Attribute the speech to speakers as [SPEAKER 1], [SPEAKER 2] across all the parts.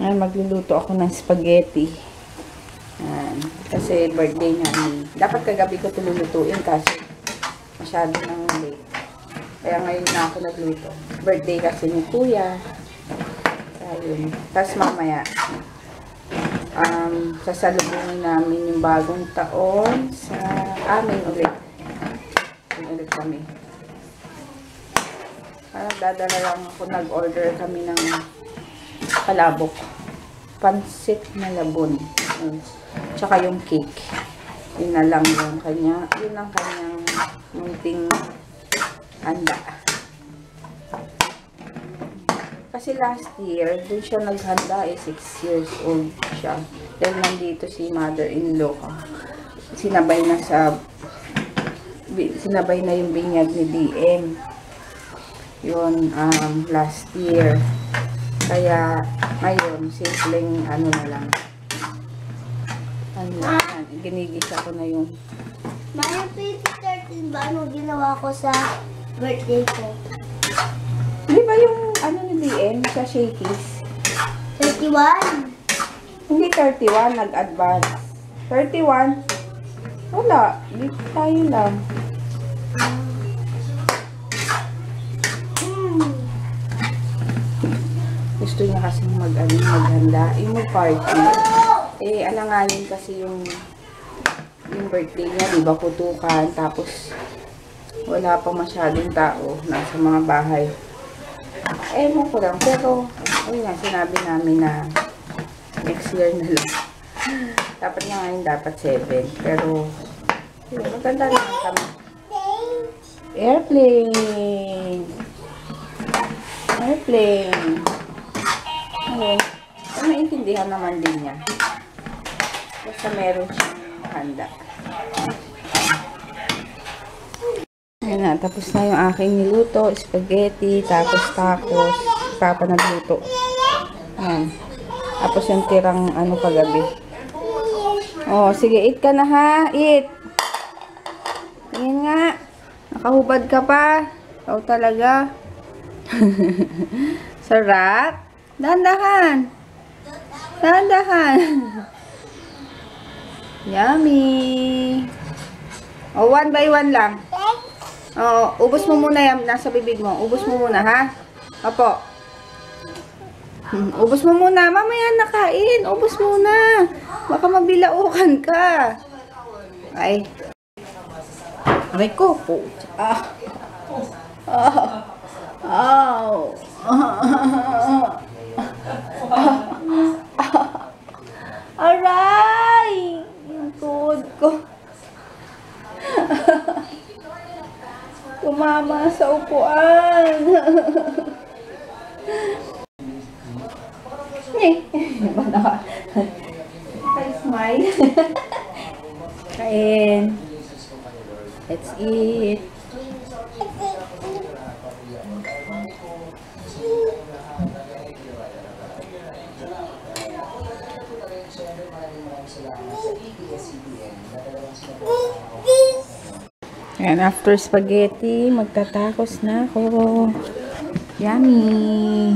[SPEAKER 1] Ay, magluluto ako ng spaghetti. Kasi birthday niya. Dapat kagabi ko tululutuin kasi masyado nang late. Kaya ngayon na ako nagluto. Birthday kasi ni Kuya. Ayun. Tapos mamaya, sasalubungin namin yung bagong taon sa amin ulit. Ulit kami. Dadala lang ako, nag-order kami ng palabok. Pansit na labon. Tsaka yung cake. Yun na lang yung kanya. Yun ang kanyang munting handa. Kasi last year, dun siya naghanda, 6 years old siya. Dahil nandito si mother-in-law ko. Sinabay na yung binyag ni DM. Yun, last year. Kaya, ngayon, simpleng ano na lang. Ginigisa ko na yung...
[SPEAKER 2] Maya, 2013 ba? Ano ginawa ko sa birthday ko?
[SPEAKER 1] Di ba yung ano ni DM sa Shakey's?
[SPEAKER 2] 31?
[SPEAKER 1] Hindi 31, nag-advance. 31? Wala. Di tayo lang. Gusto niya kasi maghanda. Yung party. Eh, alanganin kasi yung birthday niya, di ba, putukan. Tapos, wala pa masyadong tao. Nasa mga bahay. Ewan ko lang. Pero, ayun nga, sinabi namin na next year na lang. Dapat nga ngayon, dapat 7. Pero, yun, maganda naman kami. Airplane! Airplane! Ayun. Maintindihan naman din niya. Basta meron siyang handa. Ayan na, tapos na yung aking niluto, spaghetti, tapos papa nagluto. Ayan. Tapos yung tirang ano kagabi. Oh, sige, eat ka na ha, eat. Tingin nga. Nakahubad ka pa. Ikaw talaga. Sarap. Dahan-dahan. Dahan-dahan. Yummy. Oh, 1 by 1 lang. Oh, ubos mo muna yan. Nasa bibig mo. Ubos mo muna, ha? Opo. Ubos mo muna. Mamaya nakain. Ubos muna. Baka mabilaukan ka. Ay. Aray ko. Ah. Ow. Aray! Yung tuhod ko. Tumama sa upuan. I smile. Kain. Let's eat. And after spaghetti, magtatacos na ako. Yummy!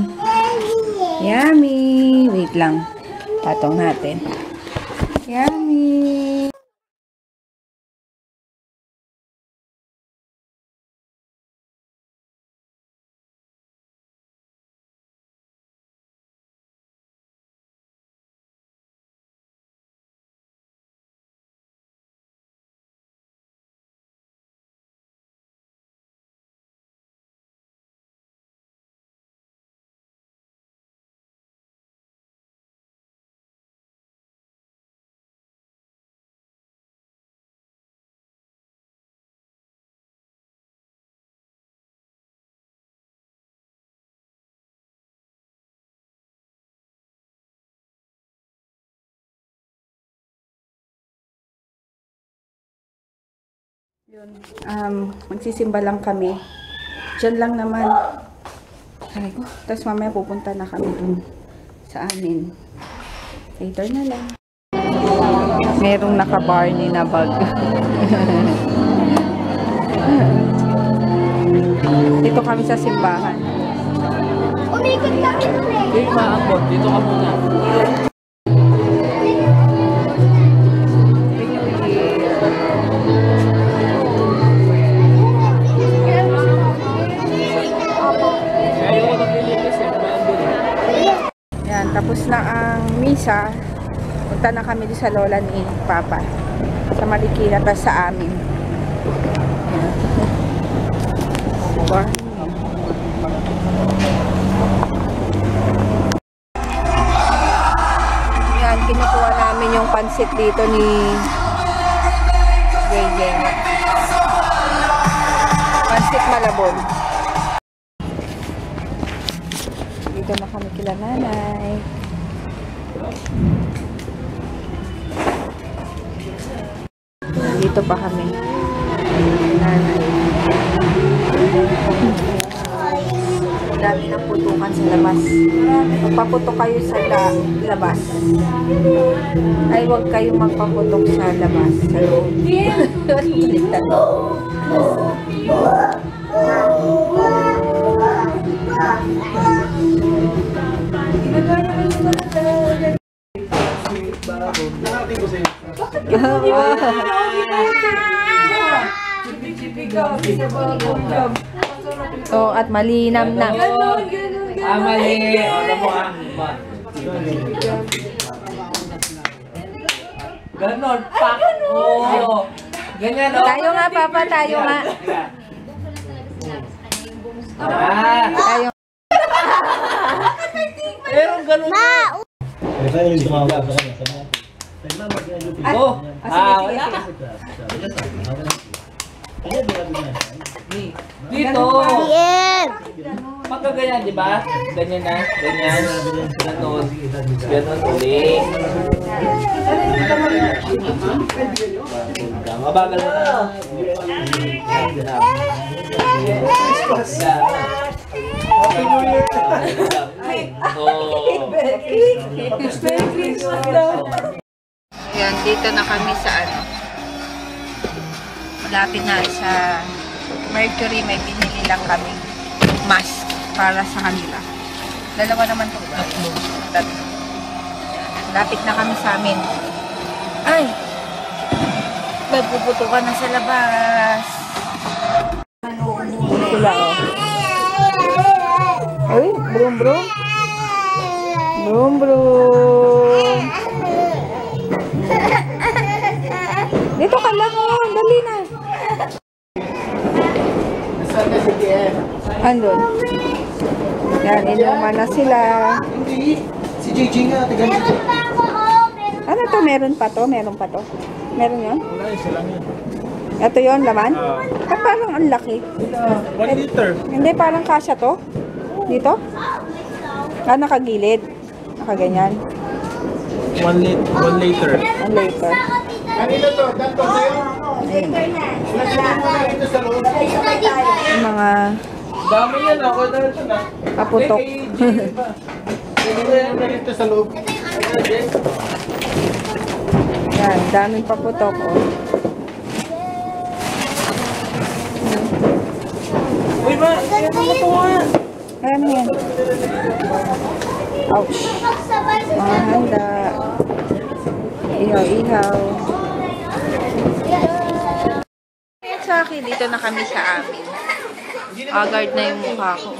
[SPEAKER 1] Yummy! Wait lang. Patong natin. Yummy! Yun, magsisimba lang kami. Diyan lang naman. Ay ko. Tapos mamaya pupunta na kami dun sa amin. Later na lang. Merong naka-Barney na bag. Dito kami sa simbahan.
[SPEAKER 2] Umikot kami dun eh.
[SPEAKER 3] Hindi maambot. Dito ka muna. Ayaw ko naglilinis eh. Maambot eh.
[SPEAKER 1] Yan, tapos na ang misa. Punta na kami doon sa lola ni Papa. Sa Marikina, tapos sa amin. Yan. Diba? Yan, kinukuha namin yung pansit dito ni Gay. Pansit Malabon. Dito na kami kila nanay. Dito pa kami. Nanay. Dami ng putukan sa labas. Magpaputok kayo sa labas. Ay, huwag kayong magpaputok sa labas. Sa loob. Baliktad. Oh, at malinam na.
[SPEAKER 3] Mali. Alam mo Ganon. Pak. Oo. Ganyan o.
[SPEAKER 1] Tayo nga, Papa, tayo nga. Tayo.
[SPEAKER 3] Pero ganun. Oh. Wala. Dito. Pagka ganyan, di ba? Ganyan na. Ganyan. Ganon. Ganon ulit. Mabagal mo na. Happy New Year! Merry Christmas daw!
[SPEAKER 1] Ayan, dito na kami sa ano. Malapit na sa Mercury, may binili lang kami mask para sa kanila. Dalawa naman ito. Tatlo. Lapit na kami sa amin. Ay! Magpuputukan na sa labas. Sila oh. Ay, brum brum. Brum brum. Dito ka lang oh, dali na. Andun. Yan, inuman na sila.
[SPEAKER 4] Hindi. Si JJ nga, tiga nito.
[SPEAKER 1] Ano to? Meron pa to? Meron pa to? Meron yun?
[SPEAKER 4] Wala, isa lang yun.
[SPEAKER 1] Ito yun, laman? Parang ang laki.
[SPEAKER 4] 1 liter.
[SPEAKER 1] Hindi, parang kasya to. Dito? Ah, nakagilid. Nakaganyan.
[SPEAKER 4] 1 liter.
[SPEAKER 1] Ang later.
[SPEAKER 4] Kanino to? Danto sa'yo? Ilagay mo na ito sa loob.
[SPEAKER 1] Yung mga
[SPEAKER 4] Dami yan, ako dahil ito na.
[SPEAKER 1] paputok.
[SPEAKER 4] Ilagay mo na ito sa loob.
[SPEAKER 1] Yan, daming paputok. Oh.
[SPEAKER 4] Uy, ma! Ano mo ito nga?
[SPEAKER 1] Ano yan? Ouch. Mga handa. Ihaw-ihaw. Sa akin, dito na kami sa amin. Agard na yung mukha ko.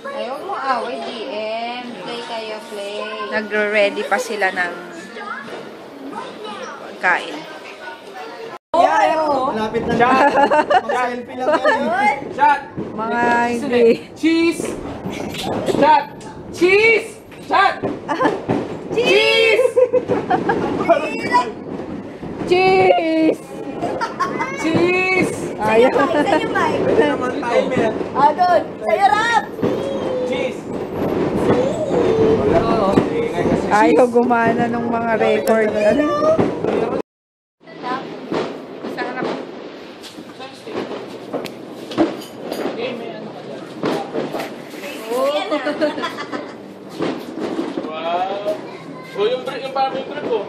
[SPEAKER 5] Ayaw mo away, DM. Play kayo, play.
[SPEAKER 1] Nagre-ready pa sila ng pagkain.
[SPEAKER 4] Malapit na siya. Pag-selfie lang yan.
[SPEAKER 3] Shot!
[SPEAKER 1] Mga hindi.
[SPEAKER 3] Cheese! Shot! Cheese! Shot! Cheese!
[SPEAKER 1] Cheese!
[SPEAKER 3] Cheese!
[SPEAKER 1] Ayaw.
[SPEAKER 4] Pwede naman timer.
[SPEAKER 5] Doon. Sa'yo, Rap!
[SPEAKER 3] Cheese!
[SPEAKER 1] Ayaw gumana ng mga record. Ano? Sarap.
[SPEAKER 3] Wow! O yung parang yung break ko.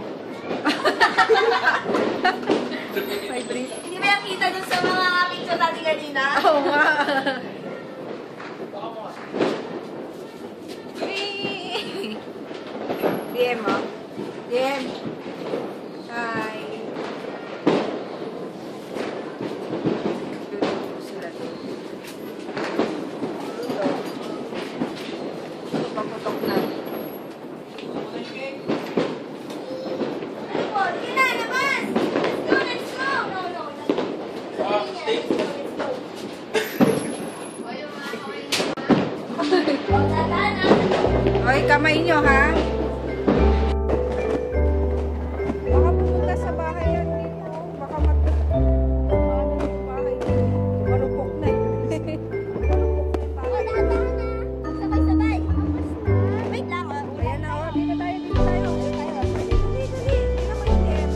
[SPEAKER 1] May brief.
[SPEAKER 5] Hindi ba yung kita dun sa mga picture natin kanina?
[SPEAKER 1] Oo nga. kamay nyo, ha? Baka pumunta sa bahay yan dito. Baka ano yung bahay dito. Marupok na yun.
[SPEAKER 2] Sabay-sabay. Wait lang, ah.
[SPEAKER 1] Ayan na, oh. Dito tayo, dito tayo. Dito. Hindi na mainit.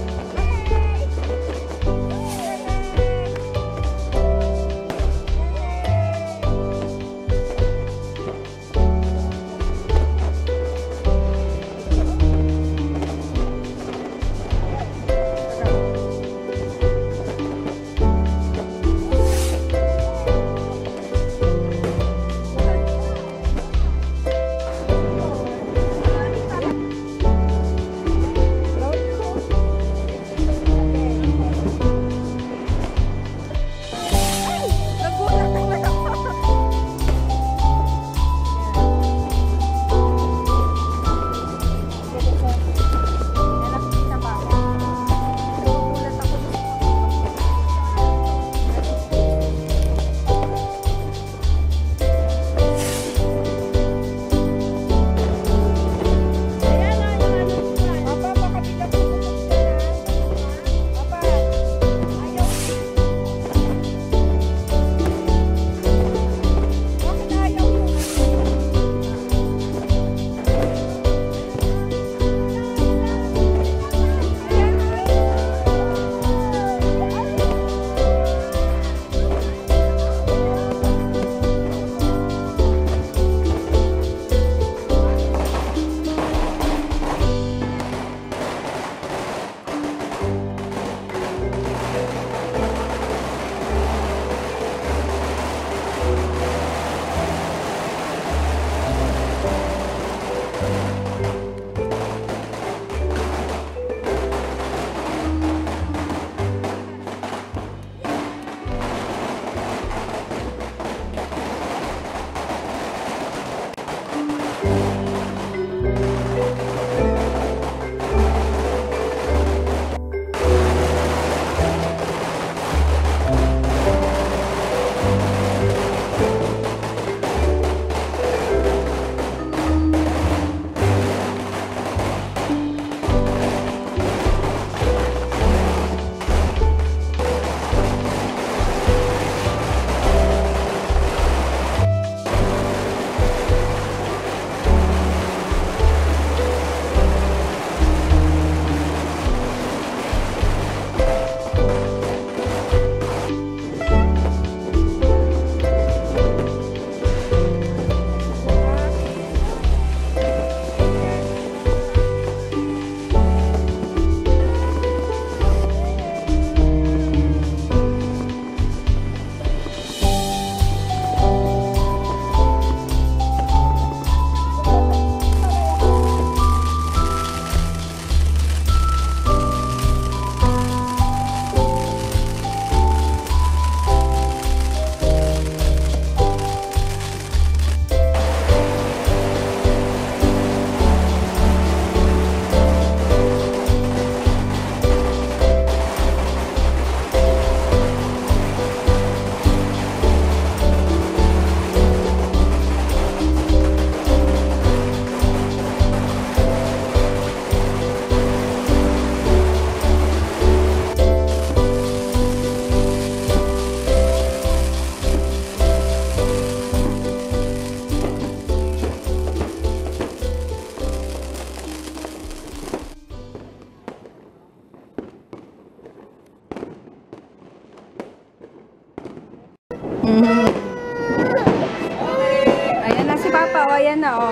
[SPEAKER 1] Ayan na si Papa, o ayan na, o.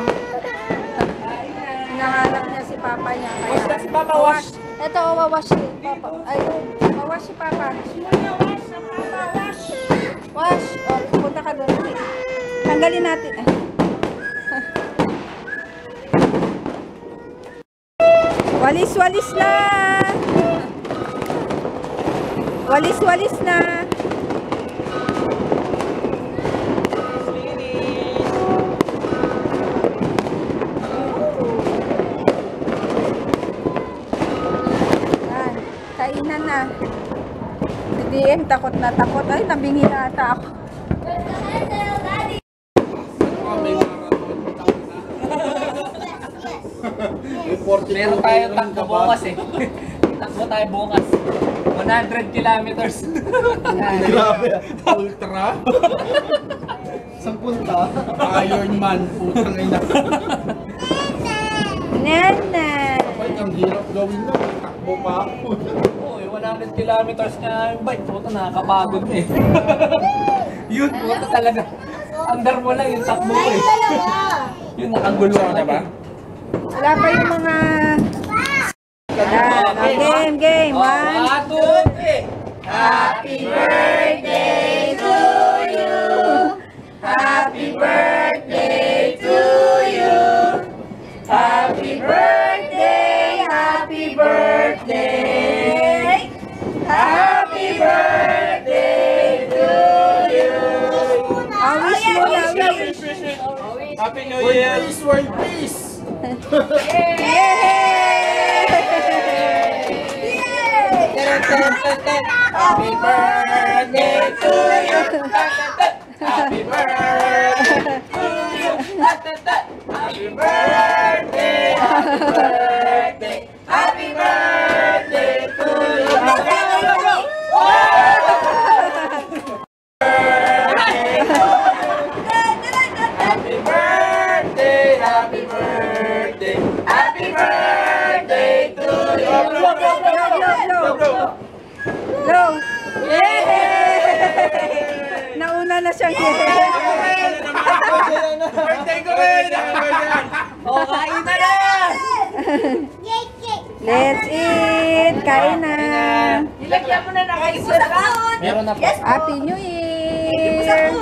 [SPEAKER 1] Hinahanap niya si Papa niya. Kaya,
[SPEAKER 3] Wash na si Papa, wash.
[SPEAKER 1] Ito, o, wawash si Papa. Ay, wawash si Papa. Wash. O, pupunta ka doon. Tanggalin natin. Walis-walis na! Walis-walis na! Kainan na. Si DM, takot na takot. Ay, nabingi na ata ako.
[SPEAKER 6] Meron tayong takbo bukas eh. Takbo tayo bukas. 100 kilometers.
[SPEAKER 4] Grabe. Ultra. Saan punta? Iron Man. Putang ina.
[SPEAKER 1] Nana!
[SPEAKER 4] Ay, ang hirap gawin na. Takbo pa ako.
[SPEAKER 6] Oo, 100 kilometers nga yung bike. Puta, nakakapagod na eh. Yun, puta talaga. Under mo lang yung takbo ko eh. Yun, nakagulo na ba?
[SPEAKER 1] Wala pa yung mga... Game. One.
[SPEAKER 6] 2, 3.
[SPEAKER 1] Happy birthday to you. Happy birthday to you. Happy birthday, happy birthday. Happy birthday to you. Wish mo na, wish.
[SPEAKER 3] Happy New Year!
[SPEAKER 4] Peace, world peace.
[SPEAKER 6] Happy birthday to you. Happy birthday to you. Happy birthday. Happy birthday. Happy birthday to you. Happy birthday. Happy birthday. Happy birthday to you.
[SPEAKER 1] Low. Yay! Nauna na siyang
[SPEAKER 3] Birthday ko rin!
[SPEAKER 6] Oh, kain na yan!
[SPEAKER 1] Let's eat! Kain na!
[SPEAKER 5] Ilagyan mo na nakaisip ka.
[SPEAKER 6] Meron na po.
[SPEAKER 1] Happy New Year!
[SPEAKER 4] Yeah.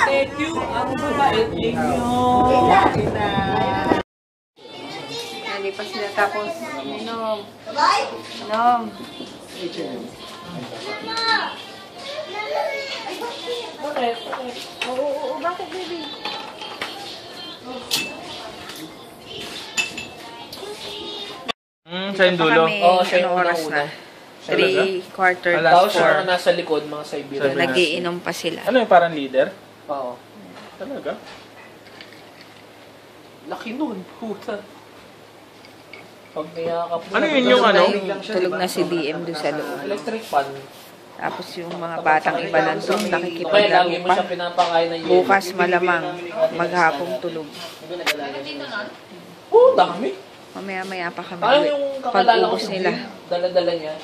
[SPEAKER 6] Thank you. Ang babait ninyo. Kain na.
[SPEAKER 1] Hindi pa sila tapos. Inom. Inom. Oo, bakit baby?
[SPEAKER 3] Siya yung dulo.
[SPEAKER 6] Oo, siya yung
[SPEAKER 1] Anong oras
[SPEAKER 6] una-una.
[SPEAKER 1] na? 3:15
[SPEAKER 3] Alas
[SPEAKER 6] Tapos
[SPEAKER 1] to
[SPEAKER 6] siya
[SPEAKER 1] 4.
[SPEAKER 6] nasa likod, mga Siberian.
[SPEAKER 1] Nagiinom pa sila.
[SPEAKER 3] Ano yung parang leader?
[SPEAKER 6] Oo.
[SPEAKER 3] Talaga?
[SPEAKER 6] Laki nun. Puta. Pag niyakap mo.
[SPEAKER 3] Ano yun yung ano?
[SPEAKER 1] Tulog na si DM doon sa loob.
[SPEAKER 6] Electric fan.
[SPEAKER 1] Tapos yung mga batang iba nandun,
[SPEAKER 6] Okay,
[SPEAKER 1] nakikipaglaro
[SPEAKER 6] lagi mo
[SPEAKER 1] pa.
[SPEAKER 6] siya pinapakain ng yelo.
[SPEAKER 1] Bukas malamang, maghapong tulog.
[SPEAKER 6] Oo, dami.
[SPEAKER 1] Mamaya-maya pa kami
[SPEAKER 6] Parang
[SPEAKER 1] uwi.
[SPEAKER 6] yung kakilala ko
[SPEAKER 1] Pag-ubos
[SPEAKER 6] si
[SPEAKER 1] nila.
[SPEAKER 6] Jim, dala-dala niya.